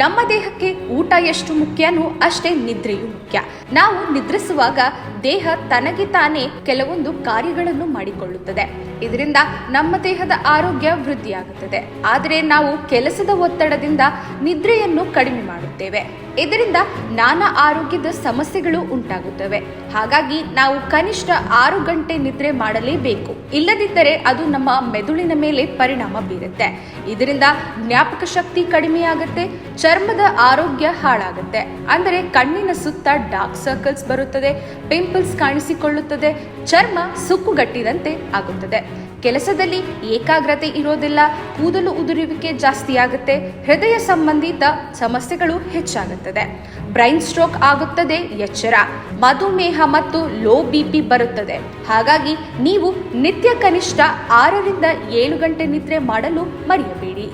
ನಮ್ಮ ದೇಹಕ್ಕೆ ಊಟ ಎಷ್ಟು ಮುಖ್ಯನೋ ಅಷ್ಟೇ ನಿದ್ರೆಯೂ ಮುಖ್ಯ. ನಾವು ನಿದ್ರಿಸುವಾಗ ದೇಹ ತನಗೆ ತಾನೇ ಕೆಲವೊಂದು ಕಾರ್ಯಗಳನ್ನು ಮಾಡಿಕೊಳ್ಳುತ್ತದೆ. ಇದರಿಂದ ನಮ್ಮ ದೇಹದ ಆರೋಗ್ಯ ವೃದ್ಧಿಯಾಗುತ್ತದೆ. ಆದರೆ ನಾವು ಕೆಲಸದ ಒತ್ತಡದಿಂದ ನಿದ್ರೆಯನ್ನು ಕಡಿಮೆ ಮಾಡುತ್ತೇವೆ. ಇದರಿಂದ ನಾನಾ ಆರೋಗ್ಯದ ಸಮಸ್ಯೆಗಳು ಉಂಟಾಗುತ್ತವೆ. ಹಾಗಾಗಿ ನಾವು ಕನಿಷ್ಠ 6 ಗಂಟೆ ನಿದ್ರೆ ಮಾಡಲೇಬೇಕು. ಇಲ್ಲದಿದ್ದರೆ ಅದು ನಮ್ಮ ಮೆದುಳಿನ ಮೇಲೆ ಪರಿಣಾಮ ಬೀರುತ್ತೆ. ಇದರಿಂದ ಜ್ಞಾಪಕ ಶಕ್ತಿ ಕಡಿಮೆಯಾಗುತ್ತೆ, ಚರ್ಮದ ಆರೋಗ್ಯ ಹಾಳಾಗುತ್ತೆ. ಅಂದರೆ ಕಣ್ಣಿನ ಸುತ್ತ ಡಾರ್ಕ್ ಸರ್ಕಲ್ಸ್ ಬರುತ್ತದೆ, ಪಿಂಪಲ್ಸ್ ಕಾಣಿಸಿಕೊಳ್ಳುತ್ತದೆ, ಚರ್ಮ ಸುಕ್ಕುಗಟ್ಟಿದಂತೆ ಆಗುತ್ತದೆ. ಕೆಲಸದಲ್ಲಿ ಏಕಾಗ್ರತೆ ಇರೋದಿಲ್ಲ, ಕೂದಲು ಉದುರುವಿಕೆ ಜಾಸ್ತಿ ಆಗುತ್ತೆ, ಹೃದಯ ಸಂಬಂಧಿತ ಸಮಸ್ಯೆಗಳು ಹೆಚ್ಚಾಗುತ್ತದೆ, ಬ್ರೈನ್ ಸ್ಟ್ರೋಕ್ ಆಗುತ್ತದೆ, ಎಚ್ಚರ, ಮಧುಮೇಹ ಮತ್ತು ಲೋ BP ಬರುತ್ತದೆ. ಹಾಗಾಗಿ ನೀವು ನಿತ್ಯ ಕನಿಷ್ಠ 6 ರಿಂದ 7 ಗಂಟೆ ನಿದ್ರೆ ಮಾಡಲು ಮರೆಯಬೇಡಿ.